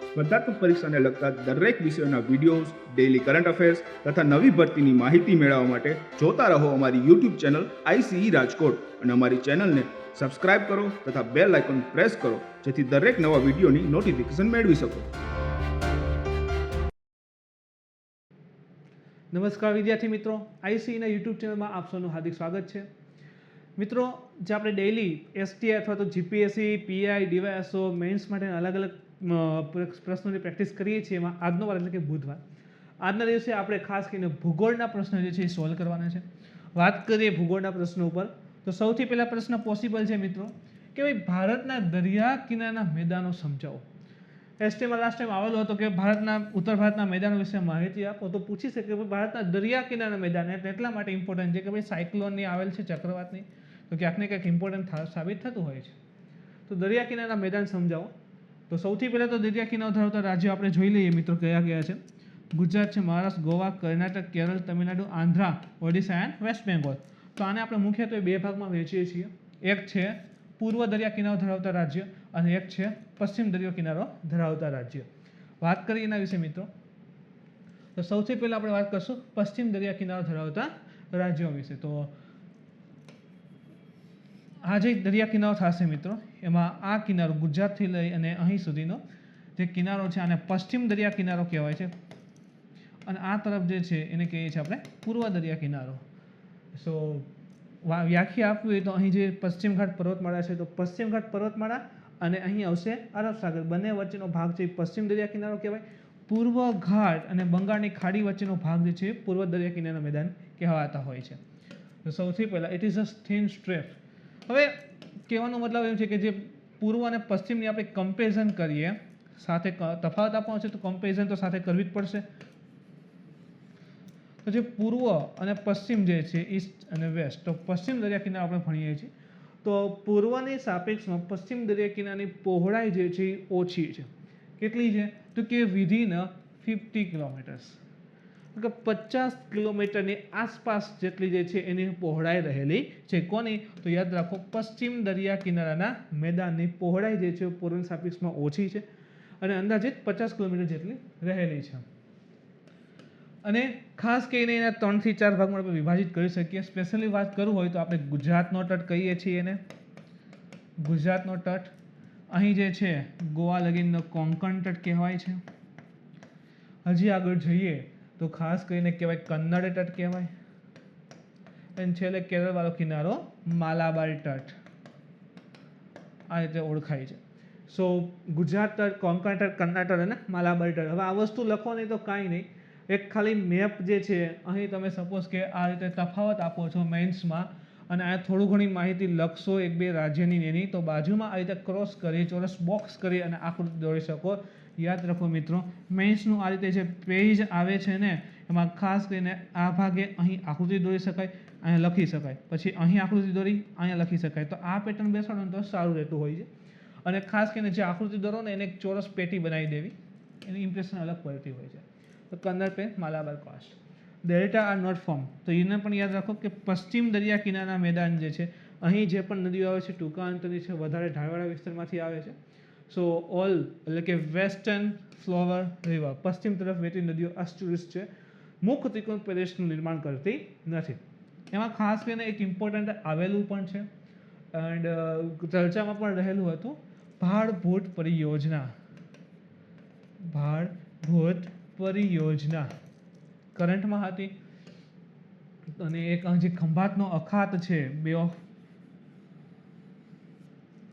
સ્પર્ધાત્મક પરીક્ષાને લગતા દરેક વિષયોના વિડીયોઝ, ડેઇલી કરંટ અફેર્સ તથા નવી ભરતીની માહિતી મેળવવા માટે જોતા રહો અમારી યુટ્યુબ ચેનલ ICE રાજકોટ અને અમારી ચેનલને સબસ્ક્રાઇબ કરો તથા બેલ આઇકોન પ્રેસ કરો જેથી દરેક નવા વિડીયોની નોટિફિકેશન મેળવી શકો. નમસ્કાર વિદ્યાર્થી મિત્રો, ICEના યુટ્યુબ ચેનલમાં આપ સૌનું હાર્દિક સ્વાગત છે. મિત્રો, જે આપણે ડેઇલી STI અથવા તો GPSC, PI, DYSO, મેઇન્સ માટે અલગ અલગ પ્રશ્નોની પ્રેક્ટિસ કરીએ છીએ, એમાં આજનો વાર એટલે કે બુધવાર, આજના દિવસે આપણે ખાસ કરીને ભૂગોળના પ્રશ્નો જે છે એ સોલ્વ કરવાના છે. વાત કરીએ ભૂગોળના પ્રશ્નો ઉપર, તો સૌથી પહેલા પ્રશ્ન પોસિબલ છે મિત્રો કે ભાઈ ભારતના દરિયા કિનારાના મેદાનો સમજાવો. એસટીમાં લાસ્ટ ટાઈમ આવેલો હતો કે ભારતના ઉત્તર ભારતના મેદાનો વિશે માહિતી આપો, તો પૂછી શકે કે ભારતના દરિયા કિનારાના મેદાન એટલા માટે ઇમ્પોર્ટન્ટ છે કે ભાઈ સાયક્લોનની આવેલ છે, ચક્રવાતની, તો ક્યાંક ને ક્યાંક ઇમ્પોર્ટન્ટ સાબિત થતું હોય છે. તો દરિયા કિનારાના મેદાન સમજાવો. તો સૌથી પહેલાં તો દરિયા કિનારો ધરાવતા રાજ્યો આપણે જોઈ લઈએ મિત્રો કયા કયા છે. ગુજરાત છે, મહારાષ્ટ્ર, ગોવા, કર્ણાટક, કેરળ, તમિલનાડુ, આંધ્રા, ઓડિશા એન્ડ વેસ્ટ બેંગોલ. તો આને આપણે મુખ્યત્વે બે ભાગમાં વહેંચીએ છીએ. એક છે પૂર્વ દરિયા કિનારો ધરાવતા રાજ્ય અને એક છે પશ્ચિમ દરિયો કિનારો ધરાવતા રાજ્ય. વાત કરીએ એના વિશે મિત્રો, તો સૌથી પહેલાં આપણે વાત કરશું પશ્ચિમ દરિયા કિનારો ધરાવતા રાજ્યો વિશે. તો આ જે દરિયા કિનારો થશે મિત્રો, એમાં આ કિનારો ગુજરાતથી લઈ અને અહીં સુધીનો જે કિનારો છે આને પશ્ચિમ દરિયા કિનારો કહેવાય છે, અને આ તરફ જે છે એને કહીએ છીએ આપણે પૂર્વ દરિયા કિનારો. સો વ્યાખ્યા આપવી હોય તો અહીં જે પશ્ચિમ ઘાટ પર્વતમાળા છે, તો પશ્ચિમ ઘાટ પર્વતમાળા અને અહીં આવશે અરબ સાગર, બંને વચ્ચેનો ભાગ છે પશ્ચિમ દરિયા કિનારો કહેવાય. પૂર્વ ઘાટ અને બંગાળની ખાડી વચ્ચેનો ભાગ જે છે પૂર્વ દરિયા કિનારાના મેદાન કહેવાતા હોય છે. તો સૌથી પહેલાં it is a thin strap. હવે કહેવાનો મતલબ એમ છે કે જે પૂર્વ અને પશ્ચિમની આપણે કમ્પેરિઝન કરીએ, સાથે તફાવત આપવાનો છે તો કમ્પેરિઝન તો સાથે કરવી જ પડશે. તો જે પૂર્વ અને પશ્ચિમ જે છે, ઈસ્ટ અને વેસ્ટ, તો પશ્ચિમ દરિયા કિનારો આપણે ભણીએ છીએ, તો પૂર્વની સાપેક્ષમાં પશ્ચિમ દરિયા કિનારાની પહોળાઈ જે છે એ ઓછી છે. કેટલી છે? તો કે વિધિન 50 કિલોમીટર્સ, કે 50 કિલોમીટરની આસપાસ જેટલી જે છે એની પહોળાઈ રહેલી છે. કોની? તો યાદ રાખો, પશ્ચિમ દરિયા કિનારાના મેદાનની પહોળાઈ જે છે પૂર્વની સાપેક્ષમાં ઓછી છે અને અંદાજિત 50 કિલોમીટર જેટલી રહેલી છે. અને ખાસ કરીને એના 3 થી 4 ભાગમાં આપણે વિભાજિત કરી શકીએ. સ્પેશિયલી વાત કરવું હોય તો આપણે ગુજરાતનો તટ કહીએ છીએ એને, ગુજરાતનો તટ. અહીં જે છે ગોવા લગીનનો કોંકણ તટ કહેવાય છે. હજી આગળ જઈએ તો ખાસ કરીને કહેવાય કન્નડ તટ કહેવાય, અને છેલ્લે કેરળવાળો કિનારો માલાબાર તટ આ રીતે ઓળખાય છે. સો ગુજરાત તટ, કોંકણ તટ, કન્નડ તટ અને માલાબાર તટ. હવે આ વસ્તુ લખો નહીં તો કાંઈ નહીં, એક ખાલી મેપ જે છે અહીં તમે સપોઝ કે આ રીતે તફાવત આપો છો મેઇન્સમાં, અને આ થોડું ઘણી માહિતી લખશો એક બે રાજ્યની એની, તો બાજુમાં આ રીતે ક્રોસ કરી, ચોરસ બોક્સ કરી અને આકૃતિ દોરી શકો. યાદ રાખો મિત્રો, મેઇન્સનું આ રીતે જે પેજ આવે છે ને, એમાં ખાસ કરીને આ ભાગે અહીં આકૃતિ દોરી શકાય, અહીંયા લખી શકાય, પછી અહીં આકૃતિ દોરી અહીંયા લખી શકાય. તો આ પેટર્ન બેસાડો ને તો સારું રહેતું હોય છે. અને ખાસ કરીને જે આકૃતિ દોરો ને એને એક ચોરસ પેટી બનાવી દેવી, એની ઇમ્પ્રેશન અલગ પડતી હોય છે. તો કન્નડ પેન, Malabar coast. Delta are not form, તો એને પણ યાદ રાખો કે પશ્ચિમ દરિયા કિનારાના મેદાન જે છે, અહીં જે પણ નદીઓ આવે છે ટૂંકા અંતરની છે, વધારે ઢાળવાળા વિસ્તારમાંથી આવે છે. સો ઓલ એટલે કે વેસ્ટર્ન ફ્લોવર રિવર, પશ્ચિમ તરફ વહેતી નદીઓ અસ્ટુરિસ છે, મુખ ત્રિકોણ પ્રદેશનું નિર્માણ કરતી નથી. એમાં ખાસ કરીને એક ઇમ્પોર્ટન્ટ આવેલું પણ છે એન્ડ ચર્ચામાં પણ રહેલું હતું, ભાડભૂત પરિયોજના. ભાડભૂત પરિયોજના કરંટમાં હતી. અને એક જે ખંભાતનો અખાત છે, બે ઓફ,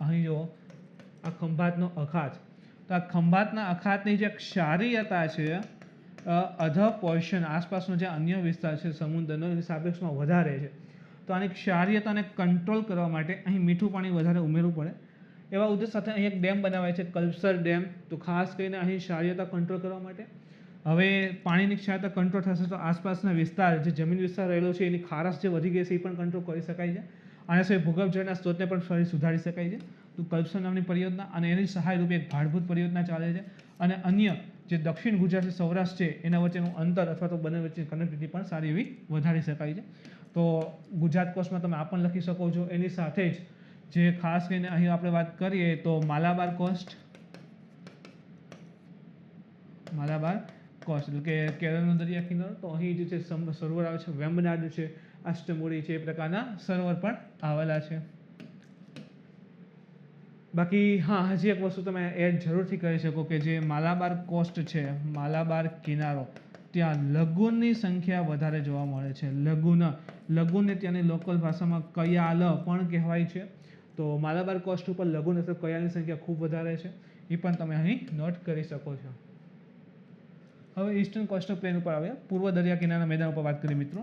અહીં જો આ ખંભાતનો અખાત, તો આ ખંભાતના અખાતની જે ક્ષારીયતા છે, અધ પોર્શન આસપાસનો જે અન્ય વિસ્તાર છે સમુદ્રનો, એની સાપેક્ષમાં વધારે છે. તો આની ક્ષારીયતાને કંટ્રોલ કરવા માટે અહીં મીઠું પાણી વધારે ઉમેરવું પડે. એવા ઉદ્દેશ સાથે અહીં એક ડેમ બનાવાય છે, કલ્પસર ડેમ. તો ખાસ કરીને અહીં ક્ષારીયતા કંટ્રોલ કરવા માટે, હવે પાણીની ક્ષારીયતા કંટ્રોલ થશે તો આસપાસના વિસ્તાર, જે જમીન વિસ્તાર રહેલો છે એની ખારાશ જે વધી ગઈ છે એ પણ કંટ્રોલ કરી શકાય છે. આના સિવાય ભૂગર્ભ જળના સ્ત્રોતને પણ ફરી સુધારી શકાય છે. તો કલ્પસર નામની પરિયોજના અને એની સહાય રૂપે એક ભાડભૂત પરિયોજના ચાલે છે. અને અન્ય જે દક્ષિણ ગુજરાત સૌરાષ્ટ્ર છે એના વચ્ચેનું અંતર અથવા તો બંને વચ્ચે કનેક્ટિવિટી પણ સારી એવી વધારી શકાય છે. તો ગુજરાત કોસ્ટમાં તમે આ પણ લખી શકો છો. એની સાથે જ જે ખાસ કરીને અહીં આપણે વાત કરીએ તો માલાબાર કોસ્ટ, માલાબાર કોસ્ટ એટલે કે કેરળનો દરિયા કિનારો. તો અહીં જે છે સરોવર આવે છે, વેમ્બનાડ છે, અષ્ટમુડી છે, એ પ્રકારના સરોવર પણ આવેલા છે. બાકી હા, હજી એક વસ્તુ તમે એડ જરૂરથી કરી શકો કે જે માલાબાર કોસ્ટ છે, માલાબાર કિનારો, ત્યાં લઘુનની સંખ્યા વધારે જોવા મળે છે. લઘુને ત્યાંની લોકલ ભાષામાં કયાલ પણ કહેવાય છે. તો માલાબાર કોસ્ટ ઉપર લઘુન અથવા કયાલની સંખ્યા ખૂબ વધારે છે, એ પણ તમે અહીં નોટ કરી શકો છો. હવે ઈસ્ટર્ન કોસ્ટલ પ્લેન ઉપર આવ્યા, પૂર્વ દરિયા કિનારાના મેદાન ઉપર વાત કરીએ મિત્રો.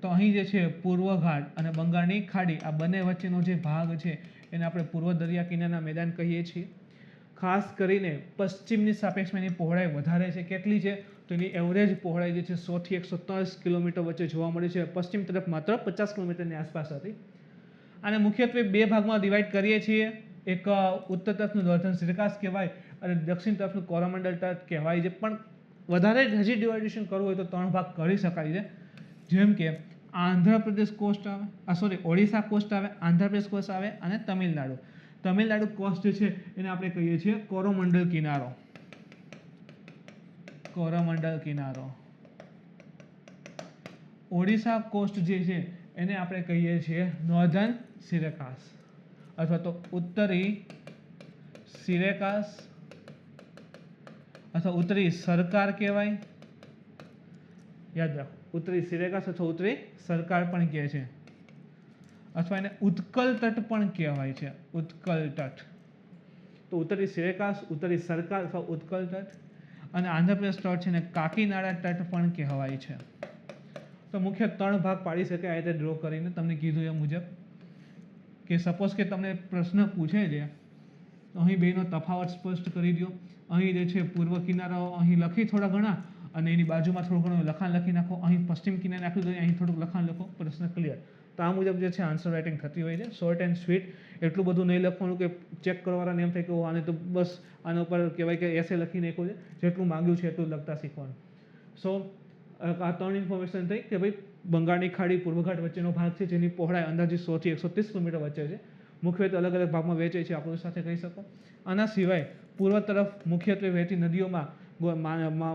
તો અહીં જે છે પૂર્વ ઘાટ અને બંગાળની ખાડી, આ બંને વચ્ચેનો જે ભાગ છે એને આપણે પૂર્વ દરિયા કિનારાના મેદાન કહીએ છીએ. ખાસ કરીને પશ્ચિમની સાપેક્ષમાં એની પહોળાઈ વધારે છે. કેટલી છે? તો એની એવરેજ પહોળાઈ જે છે 100 થી 130 કિલોમીટર વચ્ચે જોવા મળે છે. પશ્ચિમ તરફ માત્ર 50 કિલોમીટરની આસપાસ હતી. અને મુખ્યત્વે બે ભાગમાં ડિવાઈડ કરીએ છીએ. એક ઉત્તર તરફનું નોર્ધન સિરકાસ કહેવાય અને દક્ષિણ તરફનું કોરોમંડલ તટ કહેવાય છે. પણ વધારે હજી ડિવાઇડેશન કરવું હોય તો 3 ભાગ કરી શકાય છે. જેમ કે આંધ્રપ્રદેશ કોસ્ટ આવે, ઓડિશા કોસ્ટ આવે, આંધ્રપ્રદેશ કોસ્ટ આવે અને તમિલનાડુ કોસ્ટ જે છે એને આપણે કહીએ છીએ કોરોમંડલ કિનારો. ઓડિશા કોસ્ટ જે છે એને આપણે કહીએ છીએ નોર્ધન સિરેકાસ અથવા તો ઉત્તરી સિરેકાસ અથવા ઉત્તરી સરકાર કહેવાય. યાદ રાખો, ઉત્તરી સિરેકાસ અથવા ઉત્તરી સરકાર પણ કહે છે, અથવા એને ઉત્કલ તટ પણ કહેવાય છે. ઉત્કલ તટ. તો ઉત્તરી સિરેકાસ, ઉત્તરી સરકાર અથવા ઉત્કલ તટ. અને આંધ્રપ્રદેશ તટ છે ને કાકીનાડા તટ પણ કહેવાય છે. તો મુખ્ય 3 ભાગ પાડી શકાય આ રીતે ડ્રો કરીને, તમને કીધું એ મુજબ. કે સપોઝ કે તમને પ્રશ્ન પૂછે છે તો અહીં બેનો તફાવત સ્પષ્ટ કરી દો. અહીં જે છે પૂર્વ કિનારાઓ અહીં લખી થોડા ઘણા અને એની બાજુમાં થોડું ઘણું લખાણ લખી નાખો. અહીં પશ્ચિમ કિનારે નાખ્યું તો અહીં થોડુંક લખાણ લખો. પ્રશ્ન ક્લિયર. તો આ મુજબ જે છે આન્સર રાઇટિંગ થતી હોય છે. Short and sweet. એટલું બધું નહીં લખવાનું કે ચેક કરવાના એમ થાય કે આને તો બસ આના ઉપર કહેવાય કે એસે લખી નાખ્યું છે. જેટલું માંગ્યું છે એટલું લખતા શીખવાનું. સો આ 3 ઇન્ફોર્મેશન થઈ કે ભાઈ બંગાળની ખાડી પૂર્વઘાટ વચ્ચેનો ભાગ છે જેની પહોળાઈ અંદાજે 100 થી 130 કિલોમીટર વચ્ચે છે. મુખ્યત્વે અલગ અલગ ભાગમાં વહેંચાય છે, આપણું સાથે કહી શકો. આના સિવાય પૂર્વ તરફ મુખ્યત્વે વહેતી નદીઓમાં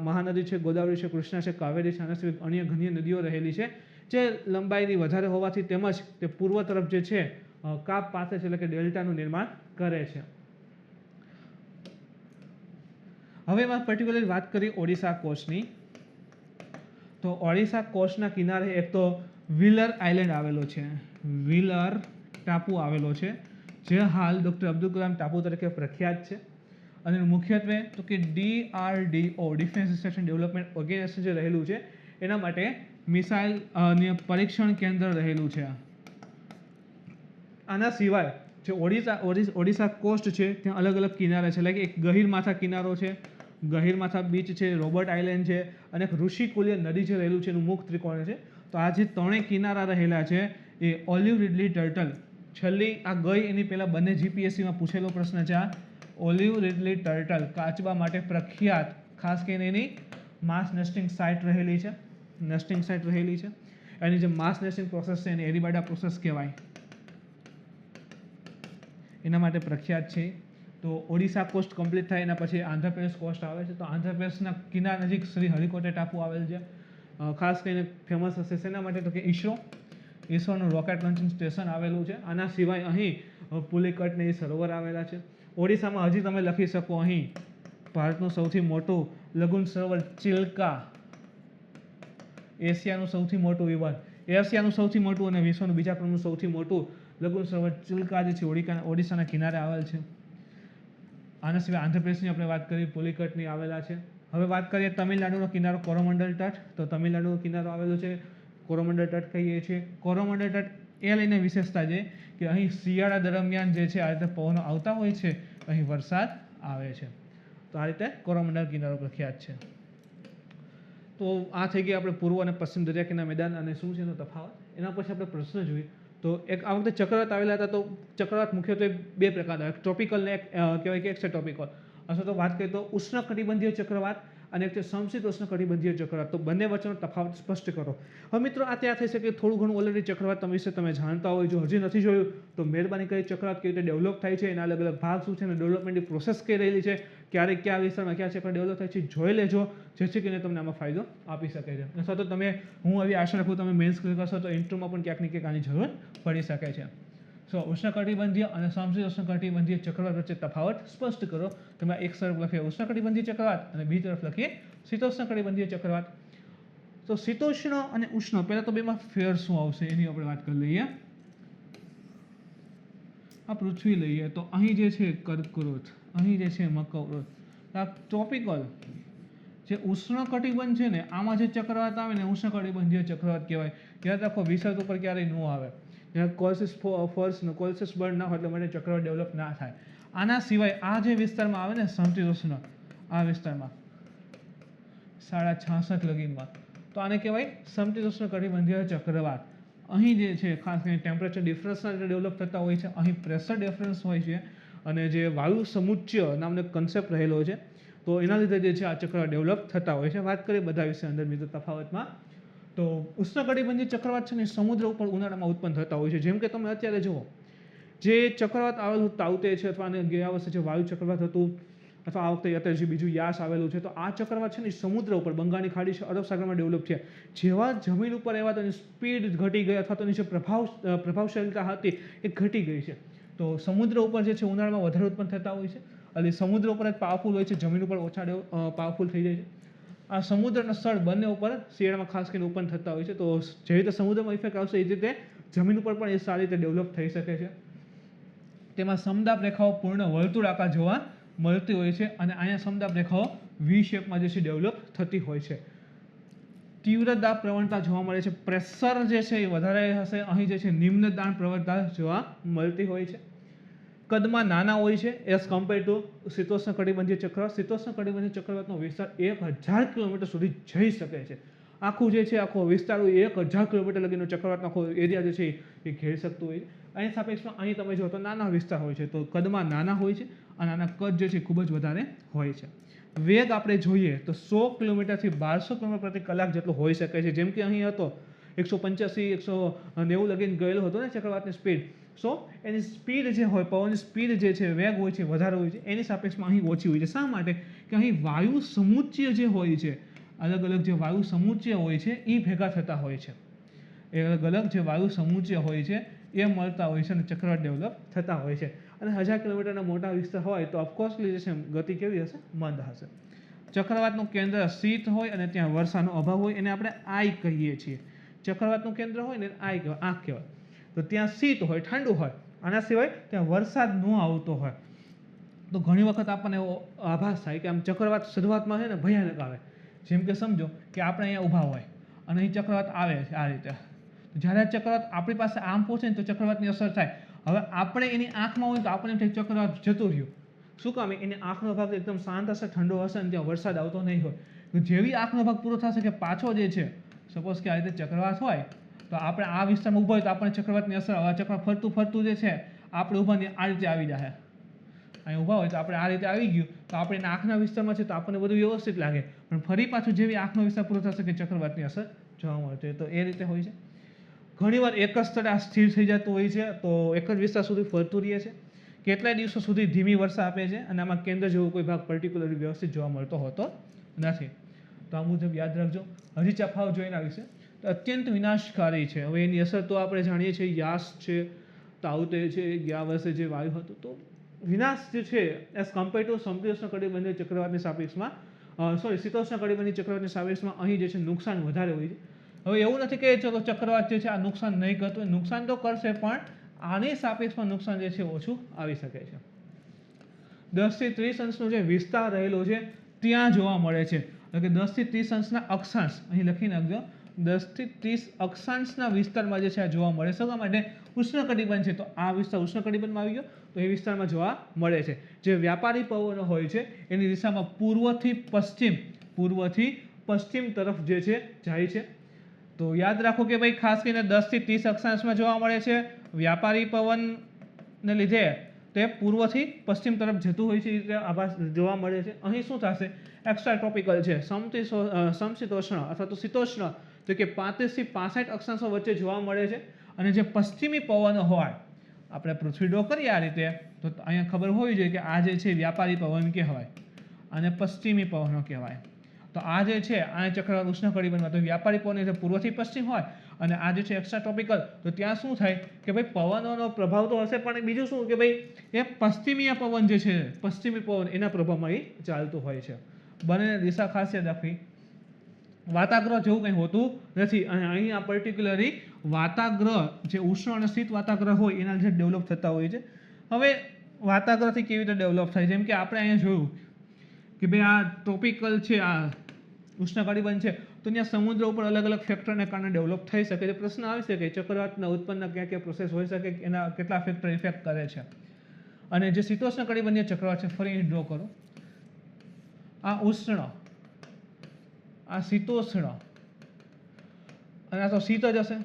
મહાનદી છે, ગોદાવરી છે, કૃષ્ણા છે, કાવેરી છે, આના સિવાય અન્ય ઘણી નદીઓ રહેલી છે જે લંબાઈની વધારે હોવાથી તેમજ તે પૂર્વ તરફ જે છે કાપ પાસે છે એટલે કે ડેલ્ટાનું નિર્માણ કરે છે. હવે એમાં પર્ટિક્યુલર વાત કરી ઓડિશા કોસ્ટની. તો ઓડિશા કોસ્ટના કિનારે એક તો વ્હીલર આઇલેન્ડ આવેલો છે, વ્હીલર ટાપુ આવેલો છે, જે હાલ ડૉક્ટર અબ્દુલ કલામ ટાપુ તરીકે પ્રખ્યાત છે. અને મુખ્યત્વે તો કે DRDO defence research and development organisation જે રહેલું છે એના માટે મિસાઇલ પરીક્ષણ કેન્દ્ર રહેલું છે. આના સિવાય જે ઓડિશા કોસ્ટ છે ત્યાં અલગ અલગ કિનારા છે. લાઈક એક ગહીરમાથા કિનારો છે, ગહીરમાથા બીચ છે, રોબર્ટ આઇલેન્ડ છે અને એક ઋષિકુલ્ય નદી જે રહેલું છે એનું મુખ ત્રિકોણ છે. તો આ જે 3 કિનારા રહેલા છે એ ઓલિવ રિડલી ટર્ટલ, છેલ્લી આ ગઈ એની પહેલાં બંને જીપીએસસીમાં પૂછેલો પ્રશ્ન છે. આ ઓલિવ રિડલી ટર્ટલ કાચબા માટે પ્રખ્યાત, ખાસ કરીને એની માસ નેસ્ટિંગ સાઇટ રહેલી છે. એની જે માસ નેસ્ટિંગ પ્રોસેસ છે એને એરિબાડા પ્રોસેસ કહેવાય, એના માટે પ્રખ્યાત છે. તો ઓડિશા કોસ્ટ કમ્પ્લીટ થાય એના પછી આંધ્રપ્રદેશ કોસ્ટ આવે છે. તો આંધ્રપ્રદેશના કિનારા નજીક શ્રી હરિકોટા ટાપુ આવેલ છે. ખાસ કરીને ફેમસ હશે શેના માટે તો કે ઈસરોનું રોકેટ લોન્ચિંગ સ્ટેશન આવેલું છે. આના સિવાય અહીં પુલિકટ ને એ સરોવર આવેલા છે. ઓડિશામાં હજી તમે લખી શકો અહીં ભારતનું સૌથી મોટું લઘુન સરોવર ચિલ્કા, એશિયાનું સૌથી મોટું અને વિશ્વનું બીજા ક્રમનું સૌથી મોટું લઘુન સરોવર ચિલ્કા જે છે ઓડિશાના કિનારે આવેલ છે. આના સિવાય આંધ્રપ્રદેશની આપણે વાત કરીએ, પુલિકટની આવેલા છે. હવે વાત કરીએ તમિલનાડુનો કિનારો કોરોમંડલ તટ. તો તમિલનાડુનો કિનારો આવેલો છે, કોરોમંડલ તટ કહીએ છીએ. કોરોમંડલ તટ એ લઈને વિશેષતા છે કે અહીં શિયાળા દરમિયાન જે છે આ રીતે પવનો આવતા હોય છે, અહીં વરસાદ આવે છે. તો આ રીતે કોરોમંડલ કિનારો પ્રખ્યાત છે. તો આ થઈ ગયા આપણે પૂર્વ અને પશ્ચિમ દરિયા કિનારા મેદાન અને શું છે એનો તફાવત. એના પછી આપણે પ્રશ્ન જોઈએ તો એક આ વખતે ચક્રવાત આવેલા હતા. તો ચક્રવાત મુખ્યત્વે 2 પ્રકારના, એક ટ્રોપિકલ ને એક કહેવાય કે એક્સ્ટ્રા ટ્રોપિકલ. અથવા તો વાત કરીએ તો ઉષ્ણકટિબંધીય ચક્રવાત અને એક છે સમશીતોષ્ણ કટિબંધીય ચક્રવાત. તો બંને વચ્ચેનો તફાવત સ્પષ્ટ કરો. હવે મિત્રો આ ત્યાં થઈ શકે થોડું ઘણું ઓલરેડી ચક્રવાત વિશે તમે જાણતા હોય. જો હજી નથી જોયું તો મહેરબાની કરી ચક્રવાત કેવી રીતે ડેવલપ થાય છે, એના અલગ અલગ ભાગ શું છે અને ડેવલપમેન્ટની પ્રોસેસ કઈ રહેલી છે, ક્યારે કયા વિસ્તારમાં કયા ચક્ર ડેવલપ થાય છે જોઈ લેજો, જેથી કરીને તમને આમાં ફાયદો આપી શકે છે. અથવા તો તમે, હું એવી આશા રાખું તમે મેન્સ ક્લિયર કરશો તો ઇન્ટરવ્યુમાં પણ ક્યાંક ને ક્યાંક આની જરૂર પડી શકે છે. સો ઉષ્ણકટિબંધીય અને સમશીતોષ્ણકટિબંધીય ચક્રવાત વચ્ચે તફાવત સ્પષ્ટ કરો. તમે એક તરફ લખીએ ઉષ્ણકટિબંધીય ચક્રવાત અને બીજી તરફ લખીએ શીતોષ્ણકટિબંધીય ચક્રવાત. તો શીતોષ્ણ અને ઉષ્ણ, પહેલા તો બેમાં ફેર શું આવશે એની આપણે વાત કરી લઈએ. આ પૃથ્વી લઈએ તો અહીં જે છે કર્કવૃત, અહીં જે છે મકરવૃત. આ ટ્રોપિકલ જે ઉષ્ણકટિબંધ છે ને આમાં જે ચક્રવાત આવે ને ઉષ્ણકટિબંધીય ચક્રવાત કહેવાય. યાદ રાખો વિસર્ગ ઉપર ક્યારેય ન આવે. જ્યાં કોલ્સિસ બર્ન ના હોય એટલે માટે ચક્રવાત ડેવલપ ના થાય. આના સિવાય આ જે વિસ્તારમાં આવે ને સમશીતોષ્ણ, આ વિસ્તારમાં 66.5 લગીનમાં, તો આને કહેવાય સમશીતોષ્ણ કટિબંધીય ચક્રવાત. અહીં જે છે ખાસ કરીને ટેમ્પરેચર ડિફરન્સના લીધે ડેવલપ થતા હોય છે. અહીં પ્રેશર ડિફરન્સ હોય છે અને જે વાયુ સમુચ્ચય નામનો કન્સેપ્ટ રહેલો છે, તો એના લીધે જે છે આ ચક્રવાત ડેવલપ થતા હોય છે. વાત કરીએ બધા વિશે અંદર મિત્રો તફાવતમાં, તો ઉષ્ણકટિબંધીય ચક્રવાત છે ને સમુદ્ર ઉપર ઉનાળામાં ઉત્પન્ન થતા હોય છે. જેમ કે તમે અત્યારે જુઓ, જે ચક્રવાત આવેલું તાઉતે છે અથવા ગયા વર્ષે જે વાયુ ચક્રવાત હતું, અથવા આ વખતે અત્યારે જે બીજું યાસ આવેલું છે, તો આ ચક્રવાત છે ને સમુદ્ર ઉપર બંગાળની ખાડી છે, અરબ સાગરમાં ડેવલપ છે. જેવા જમીન ઉપર આવ્યા તો એની સ્પીડ ઘટી ગઈ અથવા તો એની જે પ્રભાવશાળીતા હતી એ ઘટી ગઈ છે. તો સમુદ્ર ઉપર જે છે ઉનાળામાં વધારે ઉત્પન્ન થતા હોય છે અને સમુદ્ર ઉપર જ પાવરફુલ હોય છે, જમીન ઉપર ઓછા પાવરફુલ થઈ જાય છે. આ સમુદ્રના સ્થળ બંને ઉપર શિયાળામાં ખાસ કરીને ઉત્પન્ન થતા હોય છે. તો જે રીતે સમુદ્રમાં ઇફેક્ટ આવશે એ જ રીતે જમીન ઉપર પણ એ સારી રીતે ડેવલપ થઈ શકે છે. તેમાં સમદાબ રેખાઓ પૂર્ણ વર્તુળાકાર જોવા મળતી હોય છે અને અહીંયા સમદાબ રેખાઓ વી શેપમાં જે છે ડેવલપ થતી હોય છે. તીવ્ર દાબ પ્રવણતા જોવા મળે છે. પ્રેશર જે છે એ વધારે હશે. અહીં જે છે નિમ્ન દાબ પ્રવણતા જોવા મળતી હોય છે. કદમાં નાના હોય છે એઝ કમ્પેર ટુ શીતોષ્ણ કટિબંધીય ચક્રવાત. શીતોષ્ણ કટિબંધીય ચક્રવાતનો વિસ્તાર 1000 કિલોમીટર સુધી જઈ શકે છે. આખું જે છે આખો વિસ્તાર 1000 કિલોમીટર લગીનો ચક્રવાતનો આખો એરિયા જે છે એ ઘેરી શકતું હોય છે. અહીં સાપેક્ષમાં અહીં તમે જો તો નાના વિસ્તાર હોય છે, તો કદમાં નાના હોય છે અને આના કદ જે છે ખૂબ જ વધારે હોય છે. વેગ આપણે જોઈએ તો 100 કિલોમીટરથી 1200 કિલોમીટર પ્રતિ કલાક જેટલો હોઈ શકે છે. જેમ કે અહીં હતો 185 190 લગીને ગયેલો હતો ને ચક્રવાતની સ્પીડ. સો એની સ્પીડ જે હોય, પવનની સ્પીડ જે છે, વેગ હોય છે વધારે હોય છે, એની સાપેક્ષમાં અહીં ઓછી હોય છે. શા માટે? કે અહીં વાયુ સમુચ્ચય જે હોય છે, અલગ અલગ જે વાયુ સમુચ્ચય હોય છે એ ભેગા થતા હોય છે. એ અલગ અલગ જે વાયુ સમુચ્ચય હોય છે એ મળતા હોય છે અને ચક્રવાત ડેવલપ થતા હોય છે. અને 1000 કિલોમીટરના મોટા વિસ્તાર હોય તો ઓફકોર્સલી જે છે ગતિ કેવી હશે? મંદ હશે. ચક્રવાતનું કેન્દ્ર શીત હોય અને ત્યાં વર્ષાનો અભાવ હોય, એને આપણે આઈ કહીએ છીએ. ચક્રવાતનું કેન્દ્ર હોય ને આઈ કહેવાય, આંખ કહેવાય. તો ત્યાં શીત હોય, ઠંડુ હોય. આના સિવાય ત્યાં વરસાદ ન આવતો હોય તો ઘણી વખત આપણને એવો આભાસ થાય કે આમ ચક્રવાત શરૂઆતમાં છે ને ભયાનક આવે. જેમ કે સમજો કે આપણે અહીંયા ઊભા હોય અને અહીં ચક્રવાત આવે છે આ રીતે. જ્યારે ચક્રવાત આપણી પાસે આમ પહોંચે ને તો ચક્રવાતની અસર થાય. હવે આપણે એની આંખમાં હોય તો આપણે એમ થાય ચક્રવાત જતું રહ્યું. શું કામ? એની આંખનો ભાગ એકદમ શાંત હશે, ઠંડો હશે અને ત્યાં વરસાદ આવતો નહીં હોય. જેવી આંખનો ભાગ પૂરો થશે કે પાછો જે છે, સપોઝ કે આ રીતે ચક્રવાત હોય તો આપણે આ વિસ્તારમાં ઊભા હોય તો આપણે ચક્રવાતની અસર, આ ચક્ર ફરતું ફરતું જે છે આપણે ઊભાની આ રીતે આવી જાય. અહીં ઊભા હોય તો આપણે આ રીતે આવી ગયું તો આપણે એના આંખના વિસ્તારમાં છે તો આપણને બધું વ્યવસ્થિત લાગે. પણ ફરી પાછું જેવી આંખનો વિસ્તાર પૂરો થશે કે ચક્રવાતની અસર જોવા મળશે. તો એ રીતે હોય છે. ઘણીવાર એક જ સ્થળે આ સ્થિર થઈ જતું હોય છે, તો એક જ વિસ્તાર સુધી ફરતું રહે છે. કેટલાય દિવસો સુધી ધીમી વર્ષા આપે છે અને આમાં કેન્દ્ર જેવો કોઈ ભાગ પર્ટિક્યુલરલી વ્યવસ્થિત જોવા મળતો હોતો નથી. તો આ મુજબ યાદ રાખજો. હજી તફાવત જોઈને આવીશે તો અત્યંત વિનાશકારી છે. હવે એની અસર તો આપણે જાણીએ છીએ, યાસ છે, તાઉતે છે, ગયા વર્ષે જે વાયુ હતું, તો વિનાશ જે છે એઝ કમ્પેર ટુ સમશીતોષ્ણ કટિબંધીય ચક્રવાતની સાપેક્ષમાં, શીતોષ્ણ કટિબંધીય ચક્રવાતની સાપેક્ષમાં અહીં જે છે નુકસાન વધારે હોય છે. હવે એવું નથી કે ચલો ચક્રવાત જે છે આ નુકસાન નહીં કરતું, નુકસાન તો કરશે પણ આની સાપેક્ષમાં નુકસાન જે છે ઓછું આવી શકે છે. 10 થી 30 અંશનો જે વિસ્તાર રહેલો છે ત્યાં જોવા મળે છે. એટલે કે 10 થી 30 અંશના અક્ષાંશ અહીં લખી નાખજો. 10 થી 30 અક્ષાંશના વિસ્તારમાં જે છે આ જોવા મળે છે. શા માટે? ઉષ્ણકટિબંધ છે તો આ વિસ્તાર ઉષ્ણકટિબંધમાં આવી ગયો તો એ વિસ્તારમાં જોવા મળે છે. જે વ્યાપારી પવનો હોય છે એની દિશામાં પૂર્વથી પશ્ચિમ તરફ જે છે જાય છે. તો યાદ રાખો કે ભાઈ ખાસ કરીને 10 થી 30 અક્ષાંશમાં જોવા મળે છે. વ્યાપારી પવનને લીધે તે પૂર્વથી પશ્ચિમ તરફ જતું હોય છે એ રીતે આભાસ જોવા મળે છે. અહીં શું થશે, એક્સ્ટ્રા ટ્રોપિકલ છે, સમશીતોષ્ણ અથવા તો શીતોષ્ણ, તો કે 35 થી 65 અક્ષાંશો વચ્ચે જોવા મળે છે. અને જે પશ્ચિમી પવન હોય, આપણે પૃથ્વી ડ્રો કરીએ આ રીતે, તો અહીંયા ખબર હોવી જોઈએ કે આ જે છે વ્યાપારી પવન કહેવાય અને પશ્ચિમી પવનો કહેવાય. તો આ જે છે આ ચક્રવાત ઉષ્ણકટિબંધમાં તો વ્યાપારી પવન એટલે પૂર્વથી પશ્ચિમ હોય, અને આ જે છે એક્સ્ટ્રા ટ્રોપિકલ, તો ત્યાં શું થાય કે ભાઈ પવનોનો પ્રભાવ તો હશે, પણ બીજું શું કે ભાઈ એ પશ્ચિમીય પવન જે છે, પશ્ચિમી પવન એના પ્રભાવમાં એ ચાલતું હોય છે. બંનેની દિશા ખાસિયત રાખવી. વાતાગ્રહ જેવું કંઈ હોતું નથી, અને અહીં આ પર્ટિક્યુલરલી વાતાગ્રહ જે ઉષ્ણ અને શીત વાતાગ્રહ હોય એના લીધે ડેવલપ થતા હોય છે. હવે વાતાગ્રહથી કેવી રીતે ડેવલપ થાય, જેમ કે આપણે અહીંયા જોયું કે ભાઈ આ ટ્રોપિકલ છે, આ ઉષ્ણકટિબંધ છે, તો ત્યાં સમુદ્ર ઉપર અલગ અલગ ફેક્ટરને કારણે ડેવલપ થઈ શકે છે. પ્રશ્ન આવી શકે ચક્રવાતના ઉત્પન્ન ક્યાં ક્યાં પ્રોસેસ હોઈ શકે, એના કેટલા ફેક્ટર ઇફેક્ટ કરે છે. અને જે શીતોષ્ણ કટિબંધીય ચક્રવાત છે, ફરી ડ્રો કરો. આ ઉષ્ણ, આ શીતોષ્ણ, અને આ તો શીત જ હશે.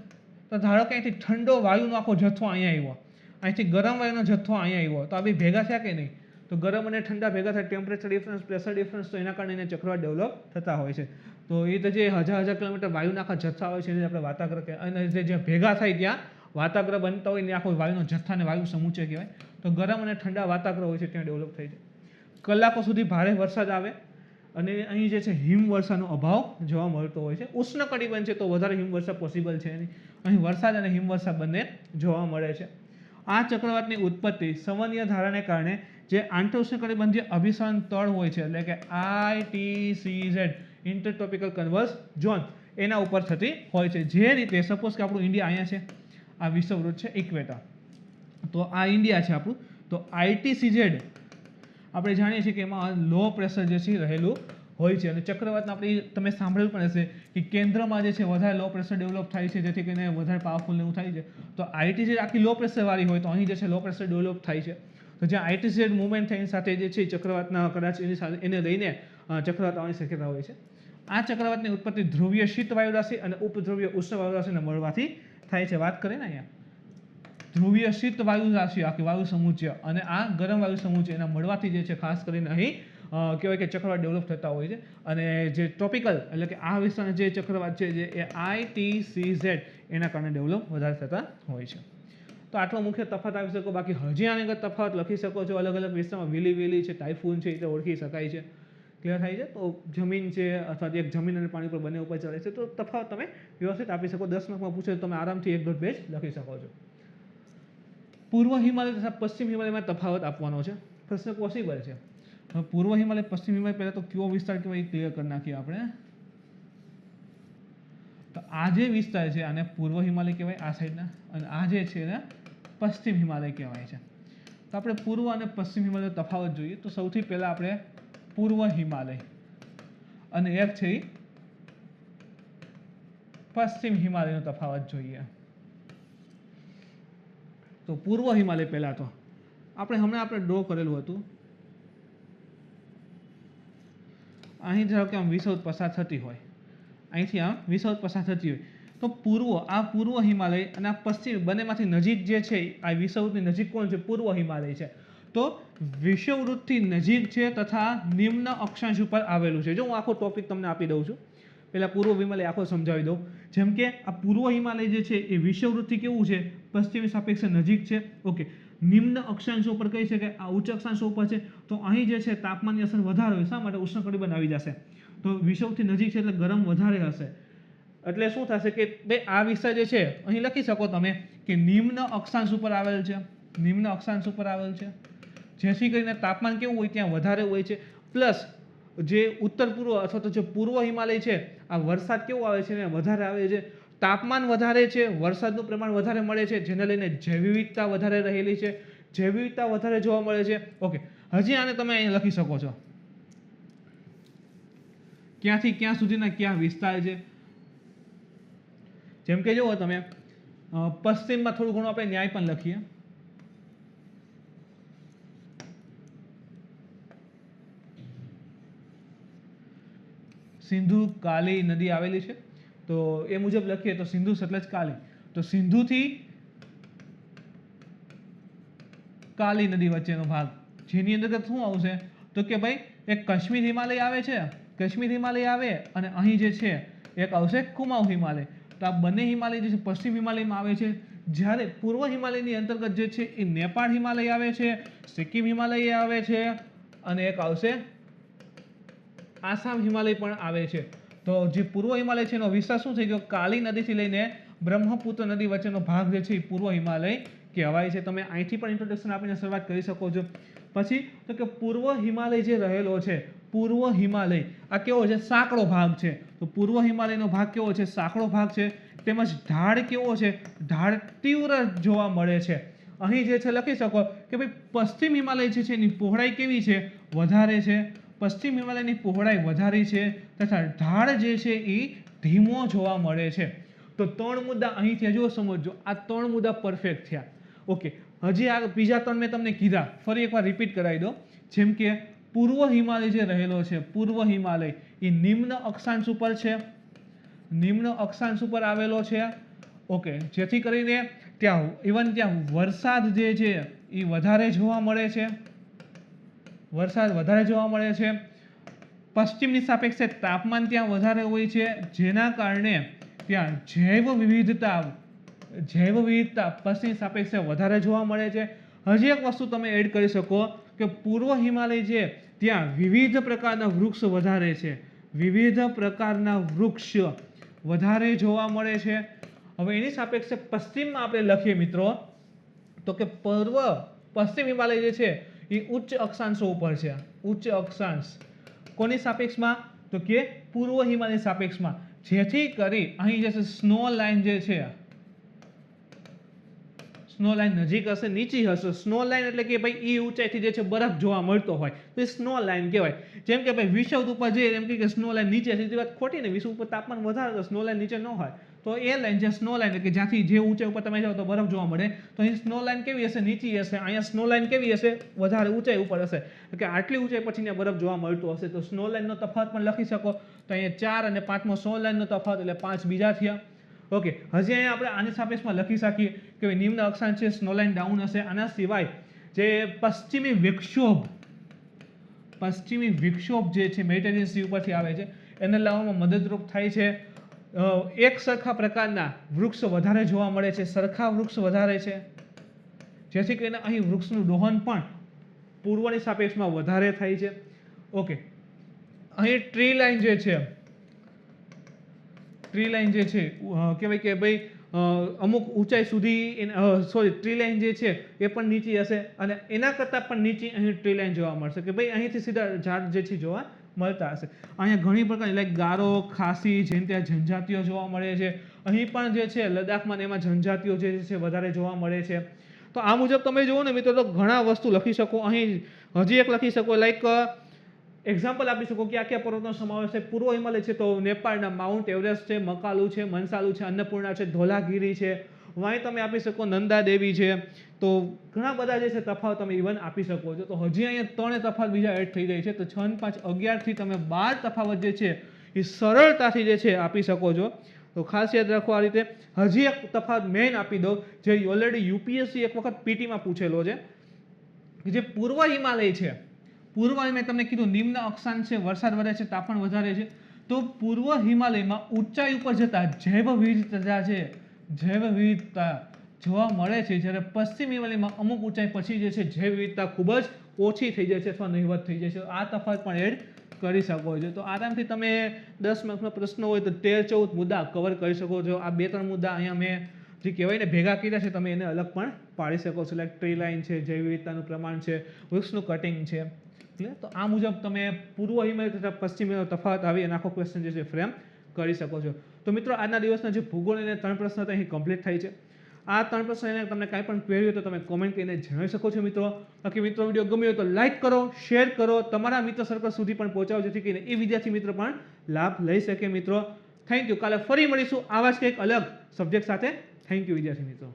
તો ધારો કે અહીંથી ઠંડો વાયુનો આખો જથ્થો અહીંયા આવ્યો, અહીંથી ગરમ વાયુનો જથ્થો અહીંયા આવ્યો, તો આ બે ભેગા થયા કે નહીં? તો ગરમ અને ઠંડા ભેગા થાય, ટેમ્પરેચર ડિફરન્સ, પ્રેશર ડિફરન્સ, તો એના કારણે એને ચક્રવાત ડેવલપ થતા હોય છે. તો એ તો જે હજાર કિલોમીટર વાયુના આખા જથ્થા હોય છે એને આપણે વાતાગ્રહ કહેવાય, અને જે ભેગા થાય ત્યાં વાતાગ્રહ બનતા હોય ને આખો વાયુનો જથ્થાને વાયુ સમૂચય કહેવાય. તો ગરમ અને ઠંડા વાતાગ્રહ હોય છે ત્યાં ડેવલપ થઈ જાય. કલાકો સુધી ભારે વરસાદ આવે, અને અહીં જે છે હિમવર્ષાનો અભાવ જોવા મળતો હોય છે. ઉષ્ણકટિબંધ છે તો વધારે હિમવર્ષા પોસિબલ છે નહીં. અહીં વરસાદ અને હિમવર્ષા બંને જોવા મળે છે. આ ચક્રવાતની ઉત્પત્તિ સંવહનીય ધારાને કારણે જે આંતરઉષ્ણકટિબંધીય અભિસરણ તળ હોય છે, એટલે કે ITCZ ઇન્ટરટ્રોપિકલ કન્વર્સ ઝોન, એના ઉપર થતી હોય છે. જે રીતે સપોઝ કે આપણું ઇન્ડિયા અહીંયા છે, આ વિષુવવૃત્ત છે ઇક્વેટર, તો આ ઇન્ડિયા છે આપણું, તો ITCZ આપણે જાણીએ છીએ કે એમાં લો પ્રેશર જે છે રહેલું હોય છે. અને ચક્રવાતના આપણે તમે સાંભળ્યું પણ હશે કે કેન્દ્રમાં જે છે વધારે લો પ્રેશર ડેવલપ થાય છે, જેથી કરીને વધારે પાવરફુલ એવું થાય છે. તો ITCZ આખી લો પ્રેશરવાળી હોય, તો અહીં જે છે લો પ્રેશર ડેવલપ થાય છે. તો જ્યાં ITCZ મુવમેન્ટ થાય એની સાથે જે છે ચક્રવાતના કદાચ એની સાથે એને લઈને ચક્રવાત આવવાની શક્યતા હોય છે. આ ચક્રવાતની ઉત્પત્તિ ધ્રુવીય શીત વાયુ રાશિ અને ઉપધ્રુવીય ઉષ્ણ વાયુ રાશિને મળવાથી થાય છે. વાત કરીએ ને અહીંયા ધ્રુવીય શીત વાયુ રાશિ, આખી વાયુ સમૂચય, અને આ ગરમ વાયુ સમૂચય એના મળવાથી જે છે ખાસ કરીને અહીં કહેવાય કે ચક્રવાત ડેવલપ થતા હોય છે. અને જે ટ્રોપિકલ એટલે કે આ વિસ્તારના જે ચક્રવાત છે જે એ ITCZ એના કારણે ડેવલપ વધારે થતા હોય છે. તો આટલો મુખ્ય તફાવત આવી શકો. બાકી હજી આની આગળ તફાવત લખી શકો છો. અલગ અલગ વિસ્તારમાં વિલી છે, ટાઇફૂન છે, એ રીતે ઓળખી શકાય છે. ક્લિયર થાય છે? તો જમીન છે અથવા એક જમીન અને પાણી પર બંને ઉપર ચાલે છે, તો તફાવત તમે વ્યવસ્થિત આપી શકો. 10 માર્કમાં પૂછે તો તમે આરામથી 1-2 પેજ લખી શકો છો. પૂર્વ હિમાલય તથા પશ્ચિમ હિમાલયમાં તફાવત આપવાનો છે. પ્રશ્ન પોસિબલ છે. હવે પૂર્વ હિમાલય, પશ્ચિમ હિમાલય, પહેલાં તો કયો વિસ્તાર કહેવાય એ ક્લિયર કરી નાખીએ આપણે. તો આ જે વિસ્તાર છે આને પૂર્વ હિમાલય કહેવાય આ સાઈડના, અને આ જે છે એને પશ્ચિમ હિમાલય કહેવાય છે. તો આપણે પૂર્વ અને પશ્ચિમ હિમાલય તફાવત જોઈએ. તો સૌથી પહેલાં આપણે પૂર્વ હિમાલય અને એક છે પશ્ચિમ હિમાલયનો તફાવત જોઈએ. તો પૂર્વ હિમાલય પહેલાં તો હમણાં ડ્રો કરેલું હતું. અહીં ધારો કે આમ વિષુવવૃત્ત પસાર થતી હોય, અહીંથી આમ વિષુવવૃત્ત પસાર થતી હોય, તો પૂર્વ હિમાલય અને આ પશ્ચિમ બંનેમાંથી નજીક જે છે આ વિષુવવૃત્તની નજીક કોણ છે? પૂર્વ હિમાલય છે. તો વિષુવવૃત્તથી નજીક છે તથા નિમ્ન અક્ષાંશ ઉપર આવેલું છે. જો હું આખો ટોપિક તમને આપી દઉં છું, પહેલાં પૂર્વ હિમાલય આખો સમજાવી દઉં. જેમ કે આ પૂર્વ હિમાલય જે છે એ વિષુવવૃત્તથી કેવું છે? પશ્ચિમી સાપેક્ષે નજીક છે. ઓકે. નિમ્ન અક્ષાંશો ઉપર કહી છે કે આ ઉચ્ચ અક્ષાંશો ઉપર છે, તો અહીં જે છે તાપમાનની અસર વધારે હોય. શા માટે? ઉષ્ણકટિબંધ આવી જશે, તો વિષુવવૃત્તથી નજીક છે એટલે ગરમ વધારે હશે. એટલે શું થશે કે ભાઈ આ વિસ્તાર જે છે અહીં લખી શકો તમે કે નિમ્ન અક્ષાંશ ઉપર આવેલ છે, નિમ્ન અક્ષાંશ ઉપર આવેલ છે, જેથી કરીને તાપમાન કેવું હોય ત્યાં વધારે હોય છે. પ્લસ જે ઉત્તર પૂર્વ અથવા તો જે પૂર્વ હિમાલય છે આ વરસાદ કેવો આવે છે ને વધારે આવે છે, તાપમાન વધારે છે, વરસાદનું પ્રમાણ વધારે મળે છે, જેને લઈને જૈવ વિવિધતા વધારે રહેલી છે, જૈવ વિવિધતા વધારે જોવા મળે છે. ઓકે, હજી આને તમે અહીં લખી શકો છો ક્યાંથી ક્યાં સુધીના કયા વિસ્તાર છે. જેમ કે જુઓ તમે પશ્ચિમમાં થોડું ઘણું આપણે ન્યાય પણ લખીએ. સિંધુ કાલી નદી આવેલી છે, તો એ મુજબ લખીએ તો સિંધુ સતલજ કાલી. તો સિંધુથી કાલી નદી વચ્ચેનો ભાગ, જેની અંતર્ગત શું આવશે તો કે ભાઈ એક કાશ્મીર હિમાલય આવે છે, કાશ્મીર હિમાલય આવે અને અહીં જે છે એક આવશે કુમાઉ હિમાલય. તો આ બંને હિમાલય જે છે પશ્ચિમ હિમાલયમાં આવે છે. જ્યારે પૂર્વ હિમાલયની અંતર્ગત જે છે એ નેપાળ હિમાલય આવે છે, સિક્કિમ હિમાલય આવે છે અને એક આવશે આસામ હિમાલય પણ આવે છે. તો જે પૂર્વ હિમાલય છે એનો વિસ્તાર શું થઈ ગયો, કાલી નદીથી લઈને બ્રહ્મપુત્ર નદી વચ્ચેનો ભાગ જે છે એ પૂર્વ હિમાલય કહેવાય છે. તમે અહીંથી પણ ઇન્ટ્રોડક્શન આપીને શરૂઆત કરી શકો છો. પછી તો કે પૂર્વ હિમાલય જે રહેલો છે, પૂર્વ હિમાલય આ કેવો છે, સાંકડો ભાગ છે. તો પૂર્વ હિમાલયનો ભાગ કેવો છે, સાંકડો ભાગ છે. તેમજ ઢાળ કેવો છે, ઢાળ તીવ્ર જોવા મળે છે. અહીં જે છે લખી શકો કે ભાઈ પશ્ચિમ હિમાલય જે છે એની પહોળાઈ કેવી છે, વધારે છે. પશ્ચિમ હિમાલયની પહોળાઈ વધારી છે તથા ઢાળ જે છે એ ધીમો જોવા મળે છે. તો 3 મુદ્દા અહીંથી હજુ સમજજો. આ 3 મુદ્દા પરફેક્ટ થયા. ઓકે, હજી આ બીજા 3 મેં તમને કીધા, ફરી એકવાર રિપીટ કરાવી દો. જેમ કે પૂર્વ હિમાલય જે રહેલો છે, પૂર્વ હિમાલય એ નિમ્ન અક્ષાંશ ઉપર છે, નિમ્ન અક્ષાંશ ઉપર આવેલો છે. ઓકે, જેથી કરીને ત્યાં વરસાદ જે છે એ વધારે જોવા મળે છે, વરસાદ વધારે જોવા મળે છે. પશ્ચિમની સાપેક્ષે તાપમાન ત્યાં વધારે હોય છે, જેના કારણે ત્યાં જૈવ વિવિધતા પશ્ચિમની સાપેક્ષે વધારે જોવા મળે છે. હજી એક વસ્તુ તમે એડ કરી શકો કે પૂર્વ હિમાલય છે ત્યાં વિવિધ પ્રકારના વૃક્ષ વધારે છે, વિવિધ પ્રકારના વૃક્ષ વધારે જોવા મળે છે. હવે એની સાપેક્ષે પશ્ચિમમાં આપણે લખીએ મિત્રો તો કે પશ્ચિમ હિમાલય જે છે એ ઉચ્ચ અક્ષાંશો ઉપર છે. ઉચ્ચ અક્ષાંશ કોની સાપેક્ષમાં તો કે પૂર્વ હિમાલય સાપેક્ષમાં. જેથી કરી અહીં જે છે સ્નો લાઇન જે છે, સ્નો લાઇન નજીક હશે, નીચી હશે. સ્નો લાઇન એટલે કે ભાઈ એ ઊંચાઈથી જે છે બરફ જોવા મળતો હોય તો એ સ્નો લાઇન કહેવાય. જેમ કે ભાઈ વિષુવત ઉપર જઈએ એમ કે સ્નો લાઇન નીચે છે, તે વાત ખોટી ને. વિષુવત ઉપર તાપમાન વધારે તો સ્નો લાઇન નીચે ન હોય. તો એ લાઇન જે સ્નો લાઇન કે જ્યાંથી જે ઊંચાઈ ઉપર તમે જાઓ તો બરફ જોવા મળે, તો અહીં સ્નો લાઇન કેવી હશે, નીચી હશે. અહીંયા સ્નો લાઇન કેવી હશે, વધારે ઊંચાઈ ઉપર હશે. કે આટલી ઊંચાઈ પછી ત્યાં બરફ જોવા મળતો હશે. તો સ્નો લાઇનનો તફાવત પણ લખી શકો. તો અહીંયા 4 અને 5મો સ્નો લાઇનનો તફાવત એટલે 5 બીજા થયા. ઓકે, હજી અહીંયા આપણે આની સાપેક્ષમાં લખી શકીએ કે નિમ્ન અક્ષાંશ છે, સ્નો લાઇન ડાઉન હશે. આના સિવાય જે પશ્ચિમી વિક્ષોભ જે છે મેડિટેરિયન સી ઉપરથી આવે છે, એને લાવવામાં મદદરૂપ થાય છે. એક સરખા પ્રકારના વૃક્ષ વધારે જોવા મળે છે, સરખા વૃક્ષ વધારે છે, જેથી કરીને અહીં વૃક્ષનું દોહન પણ પૂર્વની સાપેક્ષમાં વધારે થાય છે. ઓકે, અહીં ટ્રી લાઇન જે છે કહેવાય કે ભાઈ અમુક ઊંચાઈ સુધી ટ્રી લાઇન જે છે એ પણ નીચી હશે અને એના કરતાં પણ નીચી અહીં ટ્રી લાઇન જોવા મળશે કે ભાઈ અહીંથી સીધા ઝાડ જે છે જોવા મળતા હશે. અહીંયા ઘણી પ્રકારની લાઈક ગારો, ખાસી, જેમ ત્યાં જનજાતિઓ જોવા મળે છે. અહીં પણ જે છે લદ્દાખમાં ને એમાં જનજાતિઓ જે છે વધારે જોવા મળે છે. તો આ મુજબ તમે જુઓ ને મિત્રો તો ઘણા વસ્તુ લખી શકો. અહીં હજી એક લખી શકો, લાઈક એક્ઝામ્પલ આપી શકો કે કયા પર્વતનો સમાવેશ છે. પૂર્વ હિમાલય છે તો નેપાળના માઉન્ટ એવરેસ્ટ છે, મકાલુ છે, મનસાલુ છે, અન્નપૂર્ણા છે, ધોલાગીરી છે. વાંય તમે આપી શકો નંદા દેવી છે. તો ઘણા બધા જે છે તફાવત તમે ઇવન આપી શકો છો. તો હજી અહીંયા 3 તફાવત બીજા એડ થઈ જાય છે. તો 6 5 11 થી તમે 12 તફાવત જે છે એ સરળતાથી જે છે આપી શકો છો. તો ખાસ યાદ રાખો. આ રીતે હજી એક તફાવત મેઇન આપી દો જે ઓલરેડી યુપીએસસી એક વખત પીટીમાં પૂછેલો છે. જે પૂર્વ હિમાલય છે, પૂર્વ મેં તમને કીધું નિમ્ન અક્ષાંશ છે, વરસાદ વધે છે, તાપમાન વધારે છે. તો પૂર્વ હિમાલયમાં ઊંચાઈ ઉપર જતા જૈવ વિવિધતા જોવા મળે છે. જ્યારે પશ્ચિમ હિમાલયમાં અમુક ઊંચાઈ પછી જે છે જૈવ વિવિધતા ખૂબ જ ઓછી થઈ જાય છે અથવા નહિવત થઈ જાય છે. આ તફાવત પણ એડ કરી શકો છો. તો આરામથી તમે 10 માર્કનો પ્રશ્ન હોય તો 13-14 મુદ્દા કવર કરી શકો છો. આ 2-3 મુદ્દા અહીંયા મેં જે કહેવાય ને ભેગા કર્યા છે, તમે એને અલગ પણ પાડી શકો છો. લાઈક ટ્રી લાઇન છે, જૈવ વિવિધતાનું પ્રમાણ છે, વૃક્ષનું કટિંગ છે. તો આ મુજબ તમે પૂર્વ હિમાલય તથા પશ્ચિમ હિમાલયનો તફાવત આવી અને આખો ક્વેશ્ચન જે છે ફ્રેમ કરી શકો છો. તો મિત્રો આજના દિવસના જે ભૂગોળ અને 3 પ્રશ્ન હતા અહીં કમ્પ્લીટ થાય છે. આ 3 પ્રશ્ન એને તમને કાંઈ પણ ક્વેરી હોય તો તમે કોમેન્ટ કરીને જણાવી શકો છો મિત્રો. બાકી મિત્રો વિડીયો ગમ્યો હોય તો લાઇક કરો, શેર કરો, તમારા મિત્ર સર્કલ સુધી પણ પહોંચાડો જેથી કરીને એ વિદ્યાર્થી મિત્ર પણ લાભ લઈ શકે મિત્રો. Thank you. કાલે ફરી મળીશું આવા જ કંઈક અલગ સબ્જેક્ટ સાથે. થેન્ક યુ વિદ્યાર્થી મિત્રો.